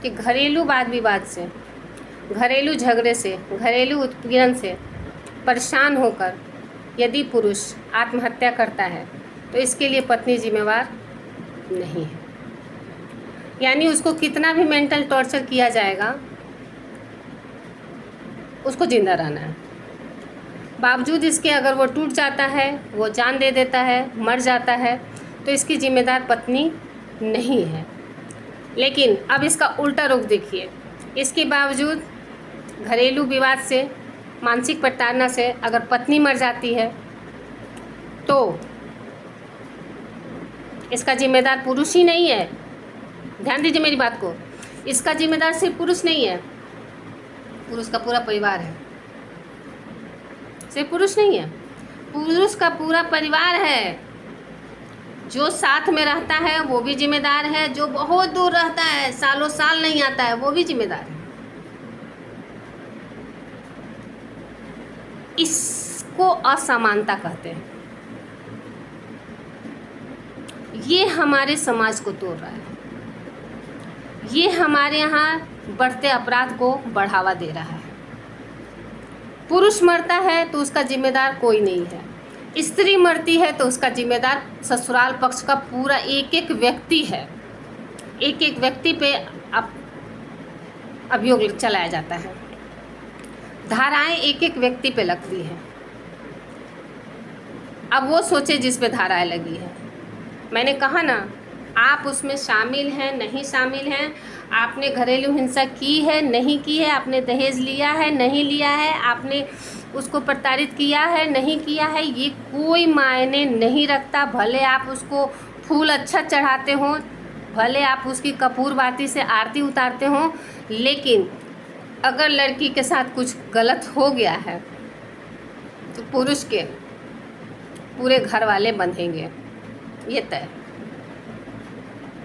कि घरेलू वाद विवाद से, घरेलू झगड़े से, घरेलू उत्पीड़न से परेशान होकर यदि पुरुष आत्महत्या करता है तो इसके लिए पत्नी जिम्मेवार नहीं है। यानी उसको कितना भी मेंटल टॉर्चर किया जाएगा, उसको जिंदा रहना है। बावजूद इसके अगर वो टूट जाता है, वो जान दे देता है, मर जाता है, तो इसकी जिम्मेदार पत्नी नहीं है। लेकिन अब इसका उल्टा रुख देखिए, इसके बावजूद घरेलू विवाद से, मानसिक प्रताड़ना से अगर पत्नी मर जाती है तो इसका जिम्मेदार पुरुष ही नहीं है। ध्यान दीजिए मेरी बात को, इसका जिम्मेदार सिर्फ पुरुष नहीं है, पुरुष का पूरा परिवार है। सिर्फ पुरुष नहीं है, पुरुष का पूरा परिवार है। जो साथ में रहता है वो भी जिम्मेदार है, जो बहुत दूर रहता है, सालों साल नहीं आता है, वो भी जिम्मेदार है। इसको असमानता कहते हैं। ये हमारे समाज को तोड़ रहा है, ये हमारे यहाँ बढ़ते अपराध को बढ़ावा दे रहा है। पुरुष मरता है तो उसका जिम्मेदार कोई नहीं है, स्त्री मरती है तो उसका जिम्मेदार ससुराल पक्ष का पूरा एक एक व्यक्ति है। एक एक व्यक्ति पे अभियोग चलाया जाता है, धाराएं एक एक व्यक्ति पे लगती हैं। अब वो सोचे जिस पे धाराएं लगी है। मैंने कहा ना, आप उसमें शामिल हैं नहीं शामिल हैं, आपने घरेलू हिंसा की है नहीं की है, आपने दहेज लिया है नहीं लिया है, आपने उसको प्रताड़ित किया है नहीं किया है, ये कोई मायने नहीं रखता। भले आप उसको फूल अच्छा चढ़ाते हों, भले आप उसकी कपूर बाती से आरती उतारते हों, लेकिन अगर लड़की के साथ कुछ गलत हो गया है तो पुरुष के पूरे घर वाले बंधेंगे, ये तय।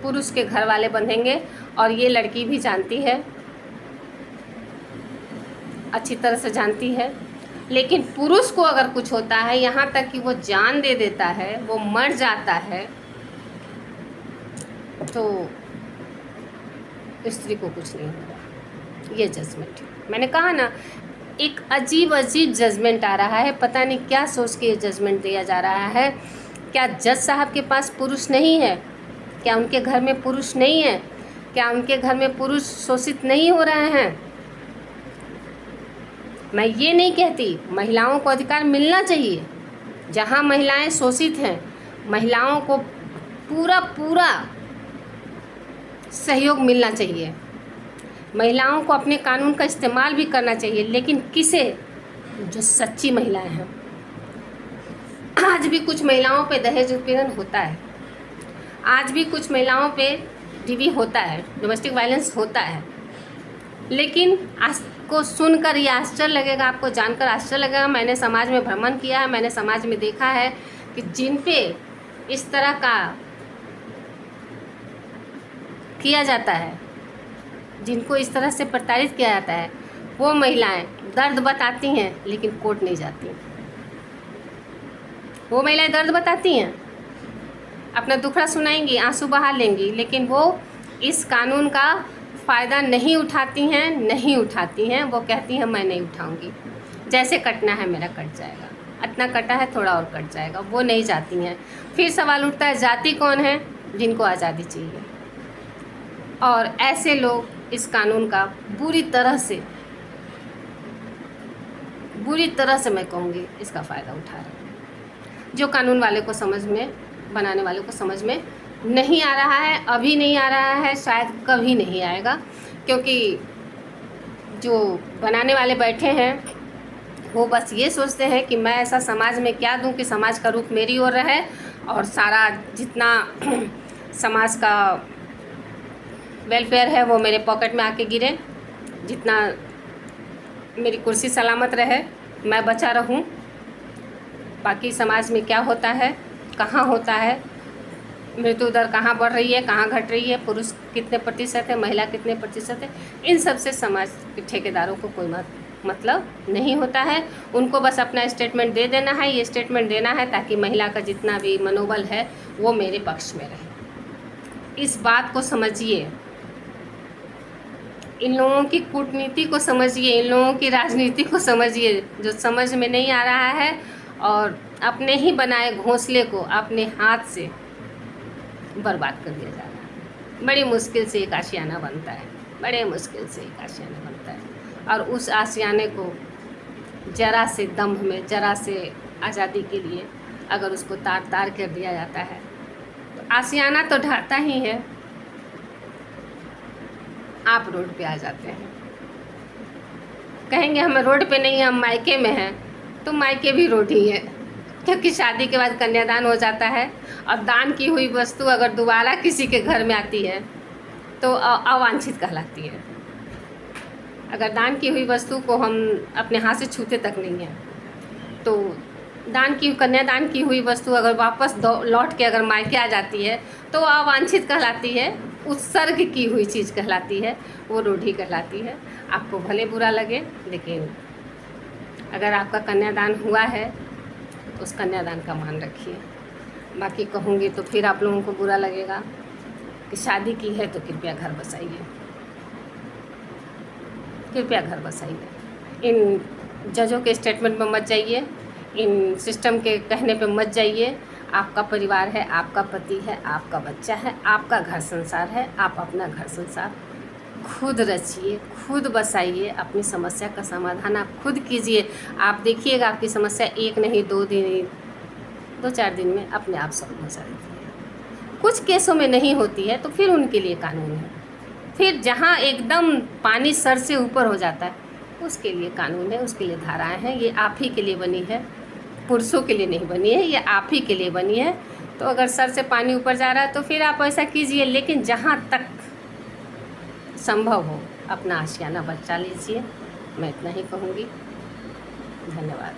पुरुष के घर वाले बंधेंगे और ये लड़की भी जानती है, अच्छी तरह से जानती है। लेकिन पुरुष को अगर कुछ होता है, यहाँ तक कि वो जान दे देता है, वो मर जाता है, तो स्त्री को कुछ नहीं होगा। ये जजमेंट, मैंने कहा ना, एक अजीब अजीब जजमेंट आ रहा है। पता नहीं क्या सोच के ये जजमेंट दिया जा रहा है। क्या जज साहब के पास पुरुष नहीं है? क्या उनके घर में पुरुष नहीं है? क्या उनके घर में पुरुष शोषित नहीं हो रहे हैं? मैं ये नहीं कहती, महिलाओं को अधिकार मिलना चाहिए। जहाँ महिलाएं शोषित हैं, महिलाओं को पूरा सहयोग मिलना चाहिए। महिलाओं को अपने कानून का इस्तेमाल भी करना चाहिए, लेकिन किसे? जो सच्ची महिलाएं हैं। आज भी कुछ महिलाओं पे दहेज उत्पीड़न होता है, आज भी कुछ महिलाओं पे डीवी होता है, डोमेस्टिक वायलेंस होता है। लेकिन आपको सुनकर ये आश्चर्य लगेगा, आपको जानकर आश्चर्य लगेगा। मैंने समाज में भ्रमण किया है, मैंने समाज में देखा है कि जिन पे इस तरह का किया जाता है, जिनको इस तरह से प्रताड़ित किया जाता है, वो महिलाएं दर्द बताती हैं लेकिन कोर्ट नहीं जाती। वो महिलाएं दर्द बताती हैं, अपना दुखड़ा सुनाएंगी, आंसू बहा लेंगी, लेकिन वो इस कानून का फ़ायदा नहीं उठाती हैं। वो कहती हैं मैं नहीं उठाऊंगी, जैसे कटना है मेरा कट जाएगा, इतना कटा है थोड़ा और कट जाएगा, वो नहीं जाती हैं। फिर सवाल उठता है, जाति कौन है जिनको आज़ादी चाहिए? और ऐसे लोग इस कानून का बुरी तरह से मैं कहूँगी इसका फ़ायदा उठा रहे हैं। जो कानून वाले को समझ में, बनाने वाले को समझ में नहीं आ रहा है, अभी नहीं आ रहा है, शायद कभी नहीं आएगा, क्योंकि जो बनाने वाले बैठे हैं वो बस ये सोचते हैं कि मैं ऐसा समाज में क्या दूं कि समाज का रुख मेरी ओर रहे और सारा जितना समाज का वेलफेयर है वो मेरे पॉकेट में आके गिरे, जितना मेरी कुर्सी सलामत रहे, मैं बचा रहूं। बाकी समाज में क्या होता है, कहाँ होता है, मृत्यु दर कहाँ बढ़ रही है, कहाँ घट रही है, पुरुष कितने प्रतिशत है, महिला कितने प्रतिशत है, इन सब से समाज के ठेकेदारों को कोई मतलब नहीं होता है। उनको बस अपना स्टेटमेंट दे देना है। ये स्टेटमेंट देना है ताकि महिला का जितना भी मनोबल है वो मेरे पक्ष में रहे। इस बात को समझिए। इन लोगों की कूटनीति को समझिए, इन लोगों की राजनीति को समझिए, जो समझ में नहीं आ रहा है, और अपने ही बनाए घोंसले को अपने हाथ से बर्बाद कर दिया जा रहा है। बड़ी मुश्किल से एक आशियाना बनता है, बड़े मुश्किल से एक आशियाना बनता है, और उस आशियाने को ज़रा से दम्भ में, ज़रा से आज़ादी के लिए अगर उसको तार तार कर दिया जाता है तो आशियाना तो ढहता ही है। आप रोड पे आ जाते हैं, कहेंगे हम रोड पे नहीं, हम मायके में हैं, तो मायके भी रोड ही है, क्योंकि शादी के बाद कन्यादान हो जाता है, और दान की हुई वस्तु अगर दोबारा किसी के घर में आती है तो अवांछित कहलाती है। अगर दान की हुई वस्तु को हम अपने हाथ से छूते तक नहीं हैं, तो कन्यादान की हुई वस्तु अगर वापस लौट के अगर मायके आ जाती है तो अवांछित कहलाती है, उत्सर्ग की हुई चीज़ कहलाती है, वो रूढ़ी कहलाती है। आपको भले बुरा लगे, लेकिन अगर आपका कन्यादान हुआ है तो उस कन्यादान का मान रखिए। बाकी कहूँगी तो फिर आप लोगों को बुरा लगेगा कि शादी की है तो कृपया घर बसाइए, कृपया घर बसाइए। इन जजों के स्टेटमेंट में मत जाइए, इन सिस्टम के कहने पे मत जाइए। आपका परिवार है, आपका पति है, आपका बच्चा है, आपका घर संसार है, आप अपना घर संसार खुद रचिए, खुद बसाइए, अपनी समस्या का समाधान आप खुद कीजिए। आप देखिएगा आपकी समस्या 1 नहीं 2 दिन 2-4 दिन में अपने आप सॉल्व हो जाती है। कुछ केसों में नहीं होती है तो फिर उनके लिए कानून है, फिर जहाँ एकदम पानी सर से ऊपर हो जाता है उसके लिए कानून है, उसके लिए धाराएं हैं। ये आप ही के लिए बनी है, पुरुषों के लिए नहीं बनी है, ये आप ही के लिए बनी है। तो अगर सर से पानी ऊपर जा रहा है तो फिर आप ऐसा कीजिए, लेकिन जहाँ तक संभव हो अपना आशियाना बचा लीजिए। मैं इतना ही कहूँगी। धन्यवाद।